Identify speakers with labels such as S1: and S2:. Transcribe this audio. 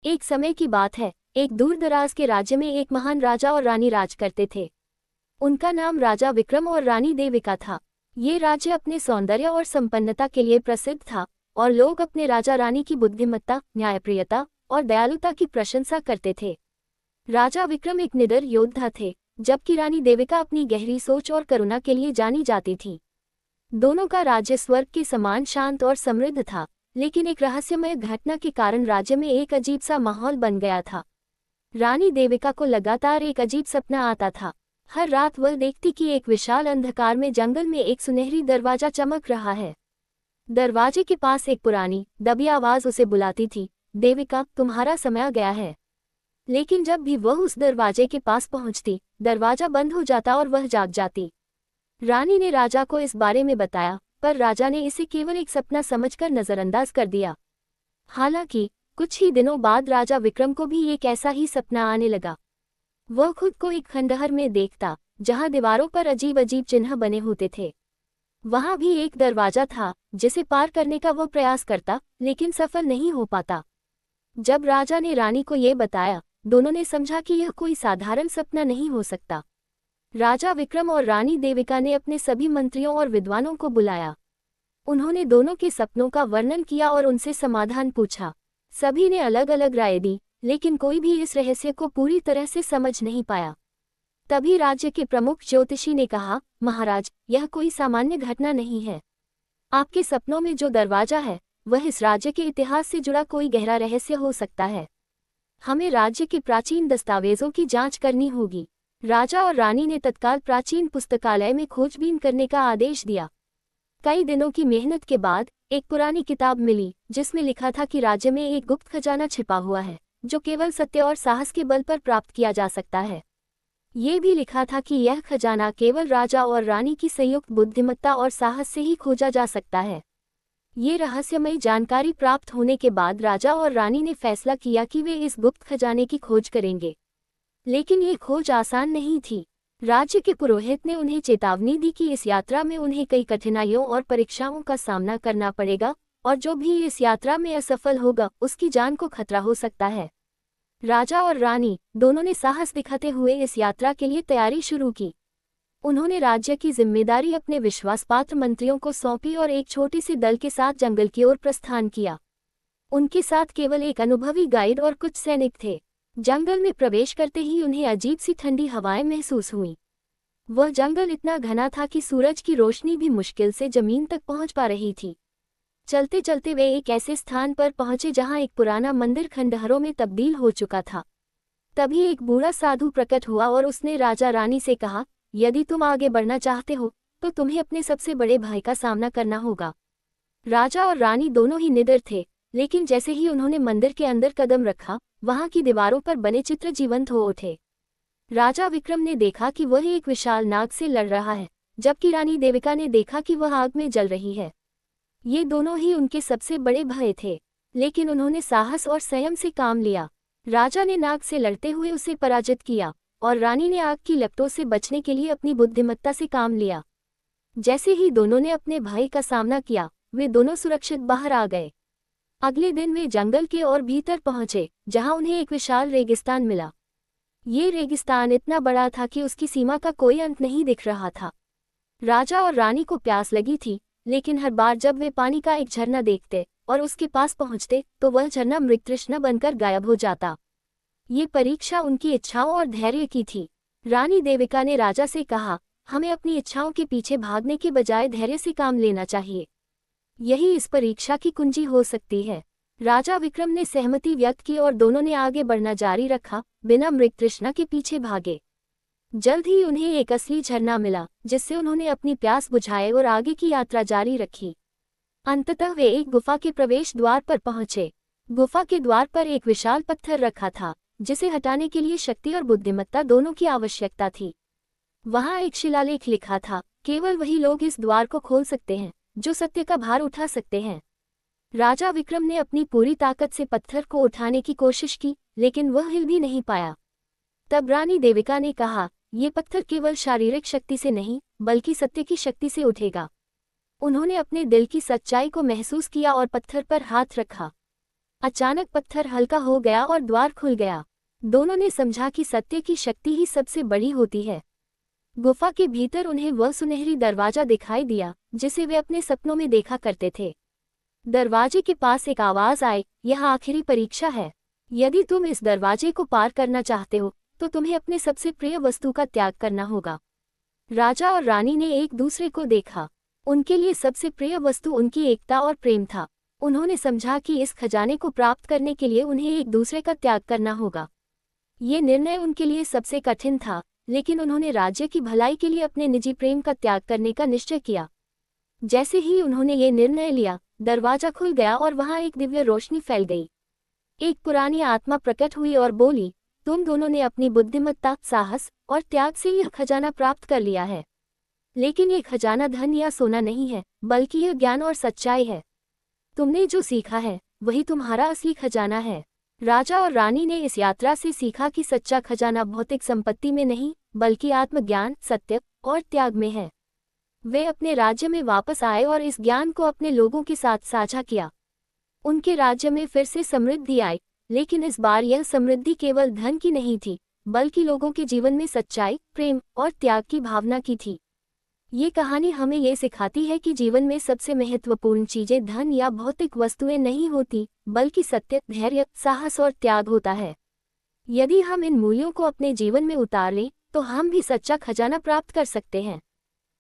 S1: एक समय की बात है, एक दूर दराज के राज्य में एक महान राजा और रानी राज करते थे। उनका नाम राजा विक्रम और रानी देविका था। ये राज्य अपने सौंदर्य और संपन्नता के लिए प्रसिद्ध था और लोग अपने राजा रानी की बुद्धिमत्ता, न्यायप्रियता और दयालुता की प्रशंसा करते थे। राजा विक्रम एक निडर योद्धा थे, जबकि रानी देविका अपनी गहरी सोच और करुणा के लिए जानी जाती थी। दोनों का राज्य स्वर्ग के समान शांत और समृद्ध था, लेकिन एक रहस्यमय घटना के कारण राज्य में एक अजीब सा माहौल बन गया था। रानी देविका को लगातार एक अजीब सपना आता था। हर रात वह देखती कि एक विशाल अंधकार में जंगल में एक सुनहरी दरवाजा चमक रहा है। दरवाजे के पास एक पुरानी दबी आवाज उसे बुलाती थी, देविका, तुम्हारा समय गया है। लेकिन जब भी वह उस दरवाजे के पास पहुंचती, दरवाजा बंद हो जाता और वह जाग जाती। रानी ने राजा को इस बारे में बताया, पर राजा ने इसे केवल एक सपना समझकर नजरअंदाज कर दिया। हालांकि कुछ ही दिनों बाद राजा विक्रम को भी एक ऐसा ही सपना आने लगा। वह खुद को एक खंडहर में देखता, जहां दीवारों पर अजीब अजीब चिन्ह बने होते थे। वहां भी एक दरवाजा था, जिसे पार करने का वह प्रयास करता, लेकिन सफल नहीं हो पाता। जब राजा ने रानी को ये बताया, दोनों ने समझा कि यह कोई साधारण सपना नहीं हो सकता। राजा विक्रम और रानी देविका ने अपने सभी मंत्रियों और विद्वानों को बुलाया। उन्होंने दोनों के सपनों का वर्णन किया और उनसे समाधान पूछा। सभी ने अलग अलग राय दी, लेकिन कोई भी इस रहस्य को पूरी तरह से समझ नहीं पाया। तभी राज्य के प्रमुख ज्योतिषी ने कहा, महाराज, यह कोई सामान्य घटना नहीं है। आपके सपनों में जो दरवाजा है, वह इस राज्य के इतिहास से जुड़ा कोई गहरा रहस्य हो सकता है। हमें राज्य के प्राचीन दस्तावेजों की जांच करनी होगी। राजा और रानी ने तत्काल प्राचीन पुस्तकालय में खोजबीन करने का आदेश दिया। कई दिनों की मेहनत के बाद एक पुरानी किताब मिली, जिसमें लिखा था कि राज्य में एक गुप्त खजाना छिपा हुआ है, जो केवल सत्य और साहस के बल पर प्राप्त किया जा सकता है। ये भी लिखा था कि यह खजाना केवल राजा और रानी की संयुक्त बुद्धिमत्ता और साहस से ही खोजा जा सकता है। ये रहस्यमयी जानकारी प्राप्त होने के बाद राजा और रानी ने फैसला किया कि वे इस गुप्त खजाने की खोज करेंगे। लेकिन ये खोज आसान नहीं थी। राज्य के पुरोहित ने उन्हें चेतावनी दी कि इस यात्रा में उन्हें कई कठिनाइयों और परीक्षाओं का सामना करना पड़ेगा, और जो भी इस यात्रा में असफल होगा, उसकी जान को खतरा हो सकता है। राजा और रानी दोनों ने साहस दिखाते हुए इस यात्रा के लिए तैयारी शुरू की। उन्होंने राज्य की जिम्मेदारी अपने विश्वासपात्र मंत्रियों को सौंपी और एक छोटे से दल के साथ जंगल की ओर प्रस्थान किया। उनके साथ केवल एक अनुभवी गाइड और कुछ सैनिक थे। जंगल में प्रवेश करते ही उन्हें अजीब सी ठंडी हवाएं महसूस हुईं। वह जंगल इतना घना था कि सूरज की रोशनी भी मुश्किल से जमीन तक पहुंच पा रही थी। चलते चलते वे एक ऐसे स्थान पर पहुंचे जहां एक पुराना मंदिर खंडहरों में तब्दील हो चुका था। तभी एक बूढ़ा साधु प्रकट हुआ और उसने राजा रानी से कहा, यदि तुम आगे बढ़ना चाहते हो, तो तुम्हें अपने सबसे बड़े भाई का सामना करना होगा। राजा और रानी दोनों ही निडर थे, लेकिन जैसे ही उन्होंने मंदिर के अंदर कदम रखा, वहां की दीवारों पर बने चित्र जीवंत हो उठे। राजा विक्रम ने देखा कि वह एक विशाल नाग से लड़ रहा है, जबकि रानी देविका ने देखा कि वह आग में जल रही है। ये दोनों ही उनके सबसे बड़े भय थे, लेकिन उन्होंने साहस और संयम से काम लिया। राजा ने नाग से लड़ते हुए उसे पराजित किया, और रानी ने आग की लपटों से बचने के लिए अपनी बुद्धिमत्ता से काम लिया। जैसे ही दोनों ने अपने भाई का सामना किया, वे दोनों सुरक्षित बाहर आ गए। अगले दिन वे जंगल के और भीतर पहुंचे, जहां उन्हें एक विशाल रेगिस्तान मिला। ये रेगिस्तान इतना बड़ा था कि उसकी सीमा का कोई अंत नहीं दिख रहा था। राजा और रानी को प्यास लगी थी, लेकिन हर बार जब वे पानी का एक झरना देखते और उसके पास पहुंचते, तो वह झरना मृगतृष्णा बनकर गायब हो जाता। ये परीक्षा उनकी इच्छाओं और धैर्य की थी। रानी देविका ने राजा से कहा, हमें अपनी इच्छाओं के पीछे भागने के बजाय धैर्य से काम लेना चाहिए। यही इस परीक्षा की कुंजी हो सकती है। राजा विक्रम ने सहमति व्यक्त की और दोनों ने आगे बढ़ना जारी रखा, बिना मृगतृष्णा के पीछे भागे। जल्द ही उन्हें एक असली झरना मिला, जिससे उन्होंने अपनी प्यास बुझाए और आगे की यात्रा जारी रखी। अंततः वे एक गुफा के प्रवेश द्वार पर पहुंचे। गुफा के द्वार पर एक विशाल पत्थर रखा था, जिसे हटाने के लिए शक्ति और बुद्धिमत्ता दोनों की आवश्यकता थी। वहां एक शिलालेख लिखा था, केवल वही लोग इस द्वार को खोल सकते हैं जो सत्य का भार उठा सकते हैं। राजा विक्रम ने अपनी पूरी ताकत से पत्थर को उठाने की कोशिश की, लेकिन वह हिल भी नहीं पाया। तब रानी देविका ने कहा, ये पत्थर केवल शारीरिक शक्ति से नहीं, बल्कि सत्य की शक्ति से उठेगा। उन्होंने अपने दिल की सच्चाई को महसूस किया और पत्थर पर हाथ रखा। अचानक पत्थर हल्का हो गया और द्वार खुल गया। दोनों ने समझा कि सत्य की शक्ति ही सबसे बड़ी होती है। गुफा के भीतर उन्हें वह सुनहरी दरवाजा दिखाई दिया जिसे वे अपने सपनों में देखा करते थे। दरवाजे के पास एक आवाज आई, यह आखिरी परीक्षा है। यदि तुम इस दरवाजे को पार करना चाहते हो तो तुम्हें अपने सबसे प्रिय वस्तु का त्याग करना होगा। राजा और रानी ने एक दूसरे को देखा। उनके लिए सबसे प्रिय वस्तु उनकी एकता और प्रेम था। उन्होंने समझा कि इस खजाने को प्राप्त करने के लिए उन्हें एक दूसरे का त्याग करना होगा। ये निर्णय उनके लिए सबसे कठिन था, लेकिन उन्होंने राज्य की भलाई के लिए अपने निजी प्रेम का त्याग करने का निश्चय किया। जैसे ही उन्होंने ये निर्णय लिया, दरवाजा खुल गया और वहां एक दिव्य रोशनी फैल गई। एक पुरानी आत्मा प्रकट हुई और बोली, तुम दोनों ने अपनी बुद्धिमत्ता, साहस और त्याग से यह खजाना प्राप्त कर लिया है। लेकिन ये खजाना धन या सोना नहीं है, बल्कि यह ज्ञान और सच्चाई है। तुमने जो सीखा है वही तुम्हारा असली खजाना है। राजा और रानी ने इस यात्रा से सीखा कि सच्चा खजाना भौतिक संपत्ति में नहीं, बल्कि आत्मज्ञान, सत्य और त्याग में है। वे अपने राज्य में वापस आए और इस ज्ञान को अपने लोगों के साथ साझा किया। उनके राज्य में फिर से समृद्धि आई, लेकिन इस बार यह समृद्धि केवल धन की नहीं थी, बल्कि लोगों के जीवन में सच्चाई, प्रेम और त्याग की भावना की थी। ये कहानी हमें ये सिखाती है कि जीवन में सबसे महत्वपूर्ण चीजें धन या भौतिक वस्तुएं नहीं होती, बल्कि सत्य, धैर्य, साहस और त्याग होता है। यदि हम इन मूल्यों को अपने जीवन में उतार लें, तो हम भी सच्चा खजाना प्राप्त कर सकते हैं।